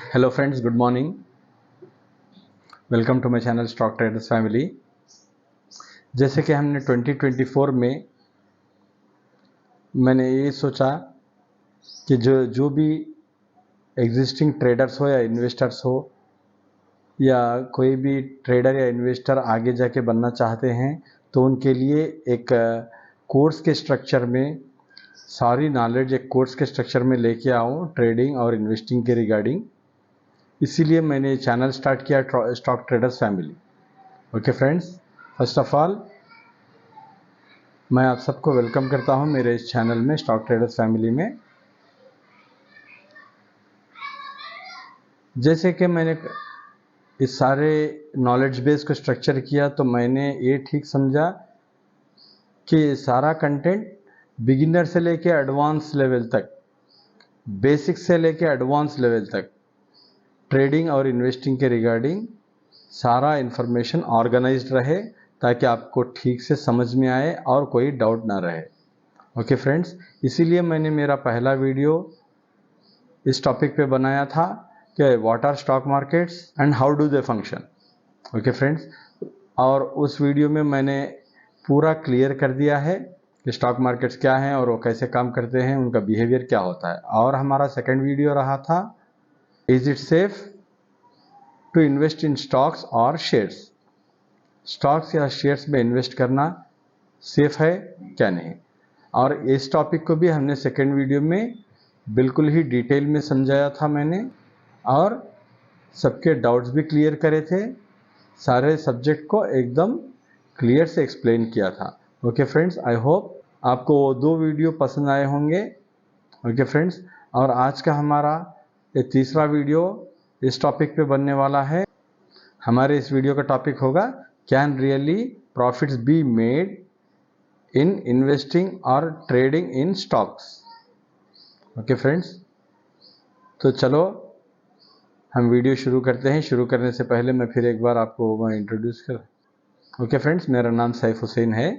Hello friends, good morning. Welcome to my channel stock traders family. जैसे कि हमने 2024 में मैंने ये सोचा कि जो भी एग्जिस्टिंग ट्रेडर्स हो या इन्वेस्टर्स हो या कोई भी ट्रेडर या इन्वेस्टर आगे जाके बनना चाहते हैं तो उनके लिए एक कोर्स के स्ट्रक्चर में सारी नॉलेज एक कोर्स के स्ट्रक्चर में लेके आऊँ ट्रेडिंग और इन्वेस्टिंग के रिगार्डिंग। इसीलिए मैंने चैनल स्टार्ट किया stock traders family. Okay friends, first of all मैं आप सबको वेलकम करता हूं मेरे इस चैनल में स्टॉक ट्रेडर्स फैमिली में। जैसे कि मैंने इस सारे नॉलेज बेस को स्ट्रक्चर किया तो मैंने ये ठीक समझा कि सारा कंटेंट बिगिनर से लेके एडवांस लेवल तक, बेसिक से लेके एडवांस लेवल तक ट्रेडिंग और इन्वेस्टिंग के रिगार्डिंग सारा इन्फॉर्मेशन ऑर्गेनाइज्ड रहे ताकि आपको ठीक से समझ में आए और कोई डाउट ना रहे। ओके फ्रेंड्स, इसीलिए मैंने मेरा पहला वीडियो इस टॉपिक पे बनाया था कि what are stock markets and how do they function. Okay friends, और उस वीडियो में मैंने पूरा क्लियर कर दिया है कि स्टॉक मार्केट्स क्या हैं और वो कैसे काम करते हैं, उनका बिहेवियर क्या होता है। और हमारा सेकंड वीडियो रहा था is it safe to invest in stocks और शेयर्स। स्टॉक्स या शेयर्स में इन्वेस्ट करना सेफ है क्या नहीं। और इस टॉपिक को भी हमने सेकंड वीडियो में बिल्कुल ही डिटेल में समझाया था मैंने, और सबके डाउट्स भी क्लियर करे थे, सारे सब्जेक्ट को एकदम क्लियर से एक्सप्लेन किया था। ओके फ्रेंड्स, आई होप आपको वो दो वीडियो पसंद आए होंगे। ओके फ्रेंड्स, और आज का हमारा ये तीसरा वीडियो इस टॉपिक पे बनने वाला है। हमारे इस वीडियो का टॉपिक होगा can really profits be made in investing और trading in stocks. Okay friends, तो चलो हम वीडियो शुरू करते हैं। शुरू करने से पहले मैं फिर एक बार आपको मैं इंट्रोड्यूस कर। ओके फ्रेंड्स, मेरा नाम सैफ हुसैन है।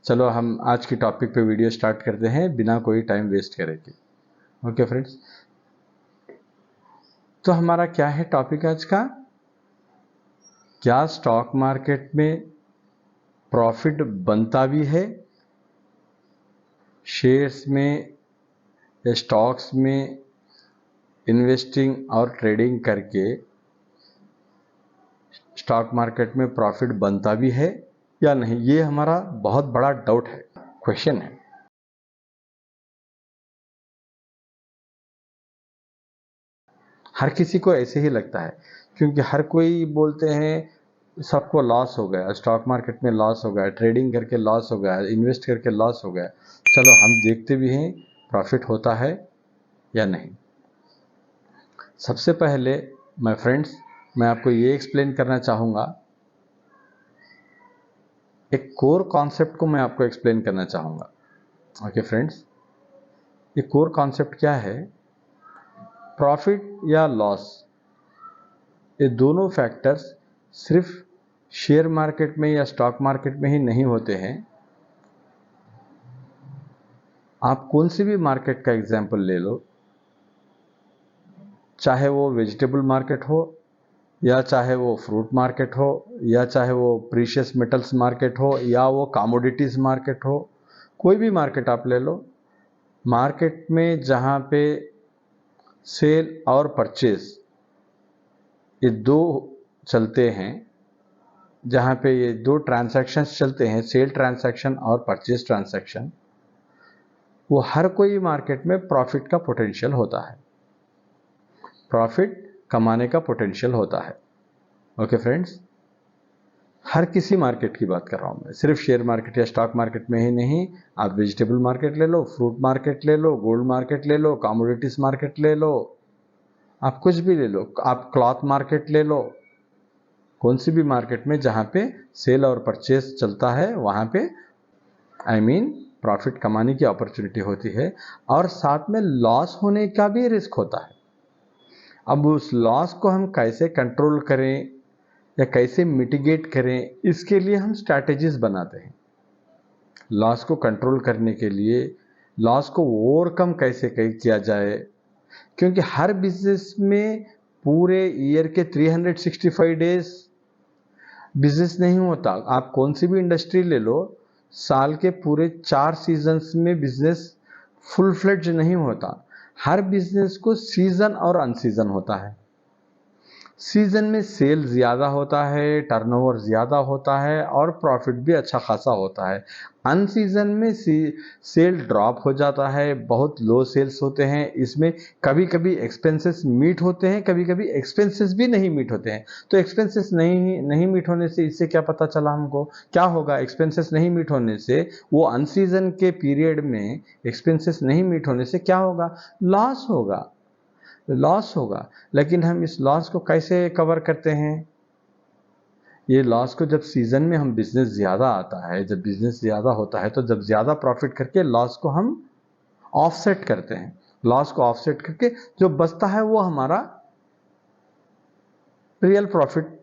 चलो हम आज की टॉपिक पे वीडियो स्टार्ट करते हैं बिना कोई टाइम वेस्ट करे के। ओके फ्रेंड्स, तो हमारा क्या है टॉपिक आज का, क्या स्टॉक मार्केट में प्रॉफिट बनता भी है, शेयर्स में या स्टॉक्स में इन्वेस्टिंग और ट्रेडिंग करके स्टॉक मार्केट में प्रॉफिट बनता भी है या नहीं। ये हमारा बहुत बड़ा डाउट है, क्वेश्चन है। हर किसी को ऐसे ही लगता है क्योंकि हर कोई बोलते हैं सबको लॉस हो गया, स्टॉक मार्केट में लॉस हो गया, ट्रेडिंग करके लॉस हो गया, इन्वेस्ट करके लॉस हो गया। चलो हम देखते भी हैं प्रॉफिट होता है या नहीं। सबसे पहले माय फ्रेंड्स, मैं आपको ये एक्सप्लेन करना चाहूँगा, एक कोर कॉन्सेप्ट को मैं आपको एक्सप्लेन करना चाहूँगा। ओके फ्रेंड्स, ये कोर कॉन्सेप्ट क्या है, प्रॉफिट या लॉस ये दोनों फैक्टर्स सिर्फ शेयर मार्केट में या स्टॉक मार्केट में ही नहीं होते हैं। आप कौन सी भी मार्केट का एग्जाम्पल ले लो, चाहे वो वेजिटेबल मार्केट हो या चाहे वो फ्रूट मार्केट हो या चाहे वो प्रीशियस मेटल्स मार्केट हो या वो कमोडिटीज मार्केट हो, कोई भी मार्केट आप ले लो। मार्केट में जहाँ पे सेल और परचेज ये दो चलते हैं, जहाँ पे ये दो ट्रांसैक्शंस चलते हैं, सेल ट्रांसैक्शन और परचेज ट्रांसैक्शन, वो हर कोई मार्केट में प्रॉफिट का पोटेंशियल होता है, प्रॉफिट कमाने का पोटेंशियल होता है। ओके फ्रेंड्स, हर किसी मार्केट की बात कर रहा हूँ मैं, सिर्फ शेयर मार्केट या स्टॉक मार्केट में ही नहीं। आप वेजिटेबल मार्केट ले लो, फ्रूट मार्केट ले लो, गोल्ड मार्केट ले लो, कमोडिटीज मार्केट ले लो, आप कुछ भी ले लो, आप क्लॉथ मार्केट ले लो, कौन सी भी मार्केट में जहाँ पे सेल और परचेज चलता है वहाँ पे प्रॉफिट कमाने की अपॉर्चुनिटी होती है, और साथ में लॉस होने का भी रिस्क होता है। अब उस लॉस को हम कैसे कंट्रोल करें या कैसे मिटिगेट करें, इसके लिए हम स्ट्रैटेजीज बनाते हैं। लॉस को कंट्रोल करने के लिए लॉस को ओवरकम कैसे किया जाए, क्योंकि हर बिजनेस में पूरे ईयर के 365 डेज बिजनेस नहीं होता। आप कौन सी भी इंडस्ट्री ले लो, साल के पूरे 4 सीजन्स में बिजनेस फुल फ्लेड्ज नहीं होता। हर बिजनेस को सीजन और अनसीजन होता है। सीजन में सेल ज़्यादा होता है, टर्नओवर ज़्यादा होता है और प्रॉफिट भी अच्छा खासा होता है। अनसीजन में सेल ड्रॉप हो जाता है, बहुत लो सेल्स होते हैं। इसमें कभी कभी एक्सपेंसेस मीट होते हैं, कभी कभी एक्सपेंसेस भी नहीं मीट होते हैं। तो एक्सपेंसेस नहीं मीट होने से इससे क्या पता चला हमको, क्या होगा? एक्सपेंसेस नहीं मीट होने से, वो अनसीजन के पीरियड में एक्सपेंसेस नहीं मीट होने से क्या होगा? लॉस होगा, लॉस होगा। लेकिन हम इस लॉस को कैसे कवर करते हैं? ये लॉस को जब सीजन में हम बिजनेस ज़्यादा आता है, जब बिजनेस ज़्यादा होता है, तो जब ज़्यादा प्रॉफिट करके लॉस को हम ऑफसेट करते हैं। लॉस को ऑफसेट करके जो बचता है वो हमारा रियल प्रॉफिट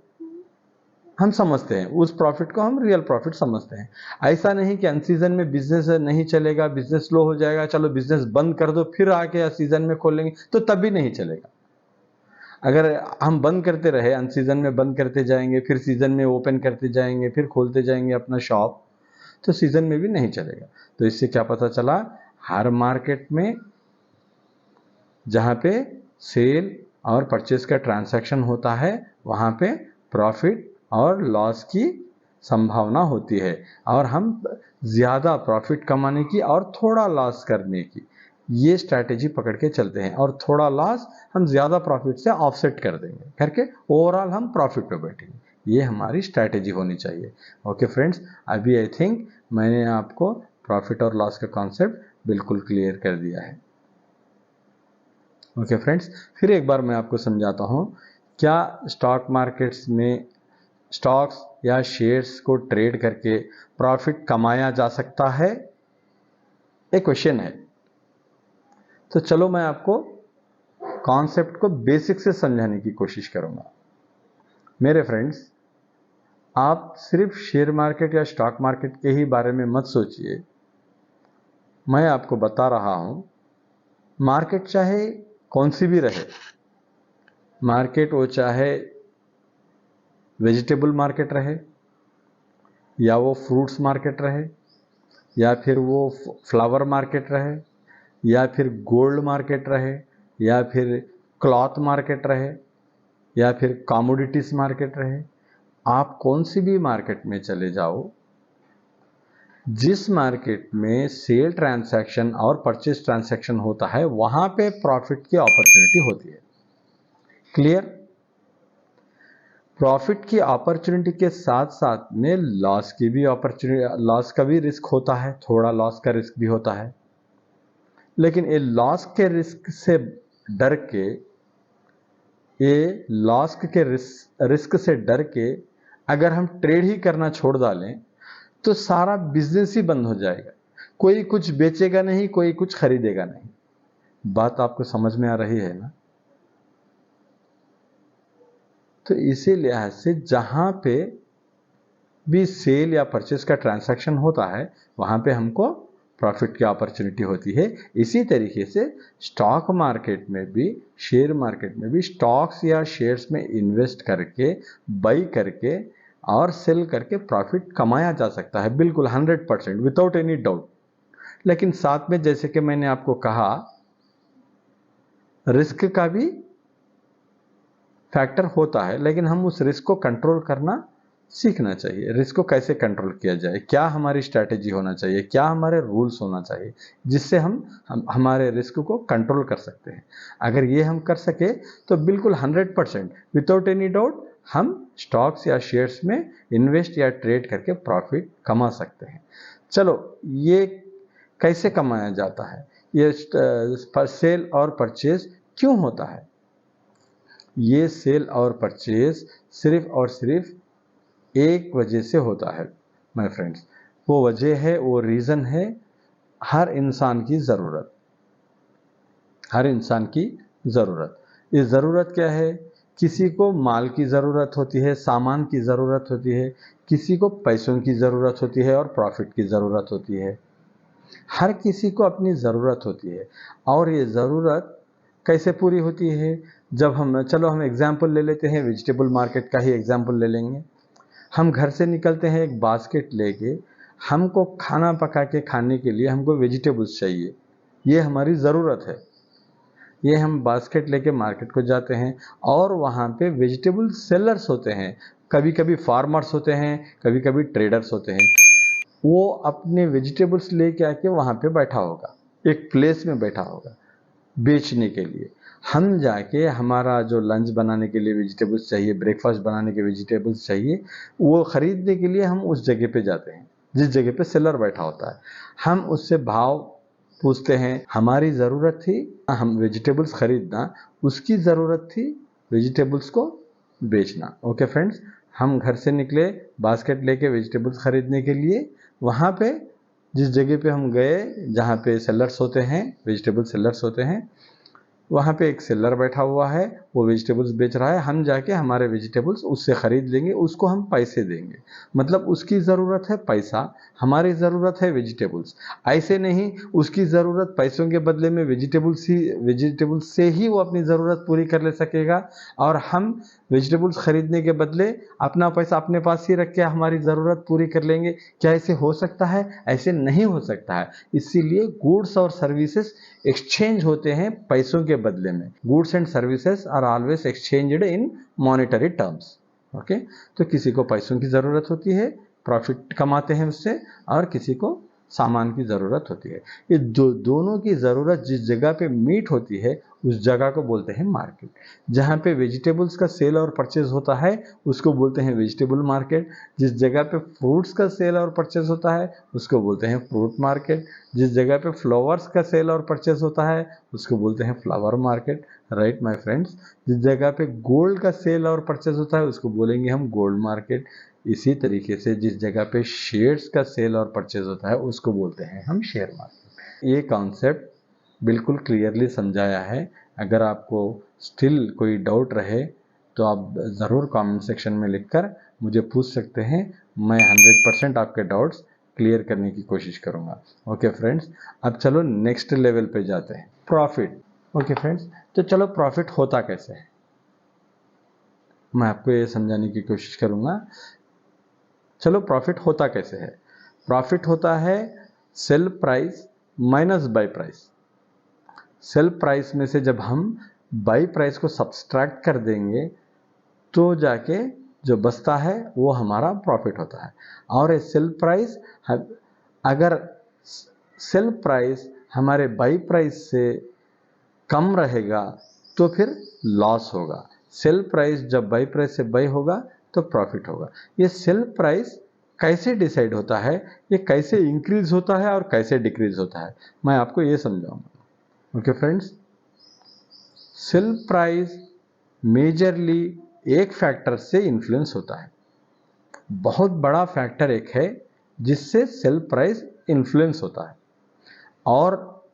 हम समझते हैं, उस प्रॉफिट को हम रियल प्रॉफिट समझते हैं। ऐसा नहीं कि अनसीजन में बिजनेस नहीं चलेगा, बिजनेस स्लो हो जाएगा, चलो बिजनेस बंद कर दो फिर आके सीजन में खोलेंगे, तो तब भी नहीं चलेगा। अगर हम बंद करते रहे, अनसीजन में बंद करते जाएंगे, फिर सीजन में ओपन करते जाएंगे, फिर खोलते जाएंगे अपना शॉप, तो सीजन में भी नहीं चलेगा। तो इससे क्या पता चला? हर मार्केट में जहाँ पे सेल और परचेज का ट्रांजैक्शन होता है, वहाँ पे प्रॉफिट और लॉस की संभावना होती है, और हम ज़्यादा प्रॉफिट कमाने की और थोड़ा लॉस करने की ये स्ट्रैटेजी पकड़ के चलते हैं, और थोड़ा लॉस हम ज़्यादा प्रॉफिट से ऑफसेट कर देंगे, करके ओवरऑल हम प्रॉफिट पे बैठेंगे। ये हमारी स्ट्रैटेजी होनी चाहिए। ओके फ्रेंड्स, अभी आई थिंक मैंने आपको प्रॉफिट और लॉस का कॉन्सेप्ट बिल्कुल क्लियर कर दिया है। ओके फ्रेंड्स, फिर एक बार मैं आपको समझाता हूँ। क्या स्टॉक मार्केट्स में स्टॉक्स या शेयर्स को ट्रेड करके प्रॉफिट कमाया जा सकता है? एक क्वेश्चन है। तो चलो मैं आपको कॉन्सेप्ट को बेसिक से समझाने की कोशिश करूंगा। मेरे फ्रेंड्स, आप सिर्फ शेयर मार्केट या स्टॉक मार्केट के ही बारे में मत सोचिए। मैं आपको बता रहा हूं, मार्केट चाहे कौन सी भी रहे, मार्केट वो चाहे वेजिटेबल मार्केट रहे, या वो फ्रूट्स मार्केट रहे, या फिर वो फ्लावर मार्केट रहे, या फिर गोल्ड मार्केट रहे, या फिर क्लॉथ मार्केट रहे, या फिर कमोडिटीज मार्केट रहे, आप कौन सी भी मार्केट में चले जाओ, जिस मार्केट में सेल ट्रांजैक्शन और परचेज ट्रांजैक्शन होता है, वहां पे प्रॉफिट की अपॉर्चुनिटी होती है। क्लियर? प्रॉफिट की अपॉर्चुनिटी के साथ साथ में लॉस की भी अपॉर्चुनिटी, लॉस का भी रिस्क होता है, थोड़ा लॉस का रिस्क भी होता है। लेकिन ये लॉस के रिस्क से डर के, रिस्क से डर के अगर हम ट्रेड ही करना छोड़ डालें, तो सारा बिजनेस ही बंद हो जाएगा। कोई कुछ बेचेगा नहीं, कोई कुछ खरीदेगा नहीं। बात आपको समझ में आ रही है ना? तो इसी लिहाज से जहां पे भी सेल या परचेस का ट्रांजैक्शन होता है, वहां पे हमको प्रॉफिट की अपॉर्चुनिटी होती है। इसी तरीके से स्टॉक मार्केट में भी, शेयर मार्केट में भी स्टॉक्स या शेयर्स में इन्वेस्ट करके, बाई करके और सेल करके प्रॉफिट कमाया जा सकता है, बिल्कुल 100%, विदाउट एनी डाउट। लेकिन साथ में, जैसे कि मैंने आपको कहा, रिस्क का भी फैक्टर होता है, लेकिन हम उस रिस्क को कंट्रोल करना सीखना चाहिए। रिस्क को कैसे कंट्रोल किया जाए, क्या हमारी स्ट्रैटेजी होना चाहिए, क्या हमारे रूल्स होना चाहिए, जिससे हम हमारे रिस्क को कंट्रोल कर सकते हैं। अगर ये हम कर सके तो बिल्कुल 100% विदाउट एनी डाउट हम स्टॉक्स या शेयर्स में इन्वेस्ट या ट्रेड करके प्रॉफिट कमा सकते हैं। चलो, ये कैसे कमाया जाता है, ये सेल और परचेज क्यों होता है? ये सेल और परचेज सिर्फ और सिर्फ एक वजह से होता है माय फ्रेंड्स। वो वजह है, वो रीज़न है, हर इंसान की ज़रूरत। हर इंसान की ज़रूरत। ये ज़रूरत क्या है? किसी को माल की ज़रूरत होती है, सामान की ज़रूरत होती है, किसी को पैसों की ज़रूरत होती है और प्रॉफिट की ज़रूरत होती है। हर किसी को अपनी ज़रूरत होती है, और ये ज़रूरत कैसे पूरी होती है? जब हम एग्जाम्पल ले लेते हैं, वेजिटेबल मार्केट का ही एग्जाम्पल ले लेंगे। हम घर से निकलते हैं एक बास्केट लेके, हमको खाना पका के खाने के लिए हमको वेजिटेबल्स चाहिए, ये हमारी ज़रूरत है। ये हम बास्केट लेके मार्केट को जाते हैं और वहाँ पे वेजिटेबल सेलर्स होते हैं, कभी कभी फार्मर्स होते हैं, कभी कभी ट्रेडर्स होते हैं। वो अपने वेजिटेबल्स लेके आके वहाँ पे बैठा होगा, एक प्लेस में बैठा होगा बेचने के लिए। हम जाके हमारा जो लंच बनाने के लिए वेजिटेबल्स चाहिए, ब्रेकफास्ट बनाने के वेजिटेबल्स चाहिए, वो ख़रीदने के लिए हम उस जगह पे जाते हैं जिस जगह पे सेलर बैठा होता है। हम उससे भाव पूछते हैं, हमारी ज़रूरत थी हम वेजिटेबल्स ख़रीदना, उसकी ज़रूरत थी वेजिटेबल्स को बेचना। ओके फ्रेंड्स, हम घर से निकले बास्केट लेके वेजिटेबल्स ख़रीदने के लिए, वहाँ पे जिस जगह पे हम गए जहाँ पे सेलर्स होते हैं, वेजिटेबल सेलर्स होते हैं, वहाँ पे एक सेलर बैठा हुआ है, वो वेजिटेबल्स बेच रहा है। हम जाके हमारे वेजिटेबल्स उससे ख़रीद लेंगे, उसको हम पैसे देंगे। मतलब उसकी ज़रूरत है पैसा, हमारी ज़रूरत है वेजिटेबल्स। ऐसे नहीं उसकी ज़रूरत पैसों के बदले में वेजिटेबल्स से ही वो अपनी ज़रूरत पूरी कर ले सकेगा, और हम वेजिटेबल्स ख़रीदने के बदले अपना पैसा अपने पास ही रख के हमारी ज़रूरत पूरी कर लेंगे। क्या ऐसे हो सकता है? ऐसे नहीं हो सकता है। इसीलिए गुड्स और सर्विसेज एक्सचेंज होते हैं पैसों के बदले में। Goods and services are always exchanged in monetary terms. Okay, तो किसी को पैसों की ज़रूरत होती है, प्रॉफिट कमाते हैं उससे, और किसी को सामान की ज़रूरत होती है। ये दोनों की ज़रूरत जिस जगह पे मीट होती है उस जगह को बोलते हैं मार्केट। जहाँ पे वेजिटेबल्स का सेल और परचेज होता है उसको बोलते हैं वेजिटेबल मार्केट। जिस जगह पे फ्रूट्स का सेल और परचेज होता है उसको बोलते हैं फ्रूट मार्केट। जिस जगह पे फ्लावर्स का सेल और परचेज होता है उसको बोलते हैं flower market. Right my friends, जिस जगह पे गोल्ड का सेल और परचेज होता है उसको बोलेंगे हम गोल्ड मार्केट। इसी तरीके से जिस जगह पे शेयर्स का सेल और परचेज होता है उसको बोलते हैं हम शेयर मार्केट। ये कॉन्सेप्ट बिल्कुल क्लियरली समझाया है। अगर आपको स्टिल कोई डाउट रहे तो आप ज़रूर कमेंट सेक्शन में लिखकर मुझे पूछ सकते हैं। मैं 100% आपके डाउट्स क्लियर करने की कोशिश करूँगा। ओके फ्रेंड्स, अब चलो नेक्स्ट लेवल पे जाते हैं, प्रॉफिट। ओके फ्रेंड्स, तो चलो प्रॉफिट होता कैसे है मैं आपको ये समझाने की कोशिश करूँगा। चलो प्रॉफिट होता कैसे है। प्रॉफिट होता है sale price minus by price. Sale price में से जब हम बाई प्राइस को सब्सट्रैक्ट कर देंगे तो जाके जो बचता है वो हमारा प्रॉफिट होता है। और ये सेल प्राइस, अगर सेल प्राइस हमारे बाई प्राइस से कम रहेगा तो फिर लॉस होगा। सेल प्राइस जब बाई प्राइस से बाई होगा तो प्रॉफिट होगा। ये सेल प्राइस कैसे डिसाइड होता है, ये कैसे इंक्रीज होता है और कैसे डिक्रीज होता है, मैं आपको ये समझाऊंगा। Okay friends, sale price majorly एक फैक्टर से इन्फ्लुएंस होता है। बहुत बड़ा फैक्टर एक है जिससे सेल प्राइस इन्फ्लुएंस होता है, और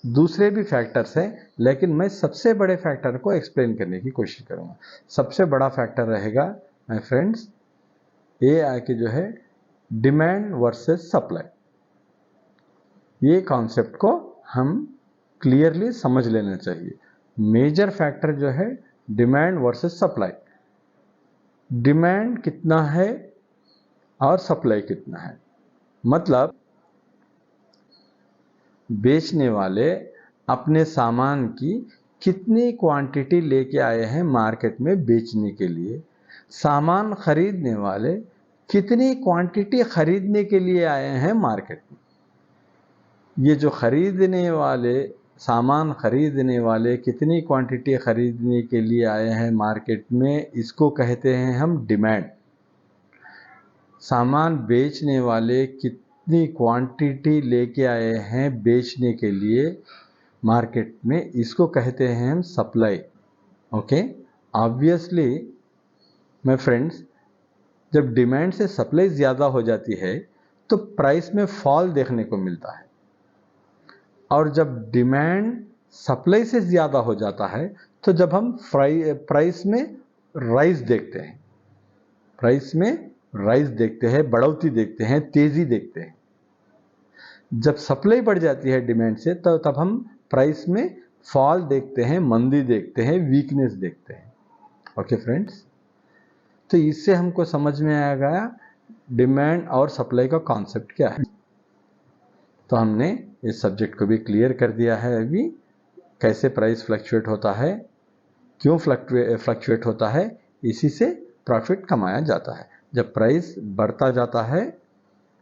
दूसरे भी फैक्टर्स हैं, लेकिन मैं सबसे बड़े फैक्टर को एक्सप्लेन करने की कोशिश करूंगा। सबसे बड़ा फैक्टर रहेगा माय फ्रेंड्स, ये आके जो है डिमांड वर्सेस सप्लाई। ये कॉन्सेप्ट को हम क्लियरली समझ लेना चाहिए। मेजर फैक्टर जो है डिमांड वर्सेस सप्लाई। डिमांड कितना है और सप्लाई कितना है, मतलब बेचने वाले अपने सामान की कितनी क्वांटिटी लेके आए हैं मार्केट में बेचने के लिए, सामान खरीदने वाले कितनी क्वांटिटी खरीदने के लिए आए हैं मार्केट में। ये जो खरीदने वाले, सामान खरीदने वाले कितनी क्वांटिटी खरीदने के लिए आए हैं मार्केट में, इसको कहते हैं हम डिमांड। सामान बेचने वाले कितनी क्वांटिटी लेके आए हैं बेचने के लिए मार्केट में, इसको कहते हैं हम supply. Okay, obviously my friends, जब डिमांड से सप्लाई ज़्यादा हो जाती है तो प्राइस में फॉल देखने को मिलता है, और जब डिमांड सप्लाई से ज़्यादा हो जाता है तो जब हम प्राइस में राइज देखते हैं, प्राइस में राइज देखते हैं, बढ़ोतरी देखते हैं, तेज़ी देखते हैं। जब सप्लाई बढ़ जाती है डिमांड से तो तब हम प्राइस में फॉल देखते हैं, मंदी देखते हैं, वीकनेस देखते हैं। ओके फ्रेंड्स, तो इससे हमको समझ में आ गया डिमांड और सप्लाई का कॉन्सेप्ट क्या है। तो हमने इस सब्जेक्ट को भी क्लियर कर दिया है अभी, कैसे प्राइस फ्लक्चुएट होता है, क्यों फ्लक्चुएट होता है, इसी से प्रॉफिट कमाया जाता है। जब प्राइस बढ़ता जाता है,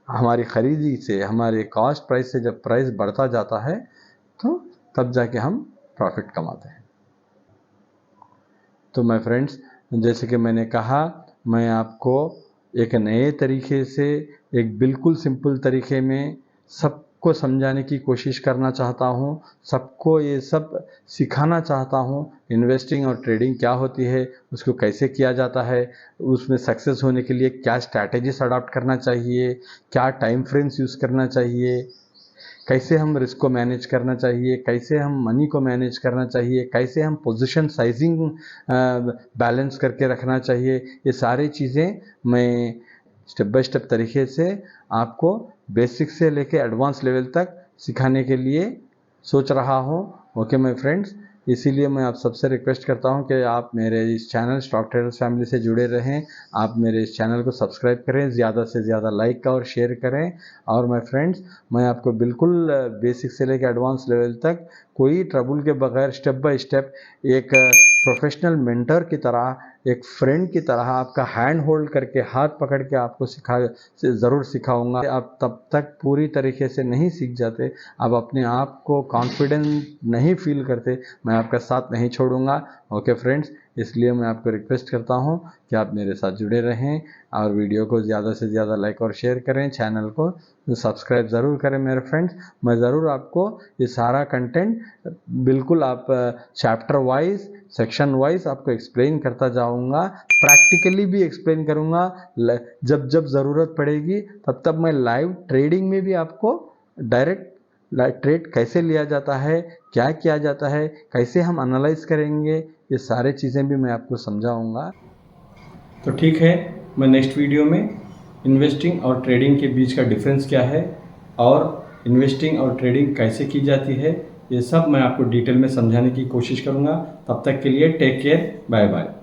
हमारी खरीदी से, हमारे कॉस्ट प्राइस से जब प्राइस बढ़ता जाता है तो तब जाके हम प्रॉफिट कमाते हैं। तो माय फ्रेंड्स, जैसे कि मैंने कहा, मैं आपको एक नए तरीके से, एक बिल्कुल सिंपल तरीके में सबको समझाने की कोशिश करना चाहता हूँ, सबको ये सब सिखाना चाहता हूँ। इन्वेस्टिंग और ट्रेडिंग क्या होती है, उसको कैसे किया जाता है, उसमें सक्सेस होने के लिए क्या स्ट्रैटेजीज अडॉप्ट करना चाहिए, क्या टाइम फ्रेम्स यूज़ करना चाहिए, कैसे हम रिस्क को मैनेज करना चाहिए, कैसे हम मनी को मैनेज करना चाहिए, कैसे हम पोजीशन साइजिंग बैलेंस करके रखना चाहिए। ये सारी चीज़ें मैं स्टेप बाय स्टेप तरीके से आपको बेसिक से लेके एडवांस लेवल तक सिखाने के लिए सोच रहा हूँ। ओके माय फ्रेंड्स, इसीलिए मैं आप सबसे रिक्वेस्ट करता हूं कि आप मेरे इस चैनल स्टॉक ट्रेडर्स फैमिली से जुड़े रहें। आप मेरे इस चैनल को सब्सक्राइब करें, ज़्यादा से ज़्यादा लाइक और शेयर करें। और माय फ्रेंड्स, मैं आपको बिल्कुल बेसिक से लेकर एडवांस लेवल तक कोई ट्रबल के बगैर स्टेप बाय स्टेप एक प्रोफेशनल मेंटर की तरह, एक फ्रेंड की तरह आपका हैंड होल्ड करके, हाथ पकड़ के आपको ज़रूर सिखाऊंगा। आप तब तक पूरी तरीके से नहीं सीख जाते, आप अपने आप को कॉन्फिडेंट नहीं फील करते, मैं आपका साथ नहीं छोड़ूंगा। ओके फ्रेंड्स, इसलिए मैं आपको रिक्वेस्ट करता हूं कि आप मेरे साथ जुड़े रहें और वीडियो को ज़्यादा से ज़्यादा लाइक और शेयर करें, चैनल को सब्सक्राइब ज़रूर करें मेरे फ्रेंड्स। मैं ज़रूर आपको ये सारा कंटेंट बिल्कुल आप चैप्टर वाइज, सेक्शन वाइज आपको एक्सप्लेन करता जाऊंगा, प्रैक्टिकली भी एक्सप्लेन करूंगा। जब जब ज़रूरत पड़ेगी तब तब मैं लाइव ट्रेडिंग में भी आपको डायरेक्ट ट्रेड कैसे लिया जाता है, क्या किया जाता है, कैसे हम एनालाइज करेंगे, ये सारे चीज़ें भी मैं आपको समझाऊंगा। तो ठीक है, मैं नेक्स्ट वीडियो में इन्वेस्टिंग और ट्रेडिंग के बीच का डिफरेंस क्या है और इन्वेस्टिंग और ट्रेडिंग कैसे की जाती है, ये सब मैं आपको डिटेल में समझाने की कोशिश करूंगा। तब तक के लिए टेक केयर, बाय बाय।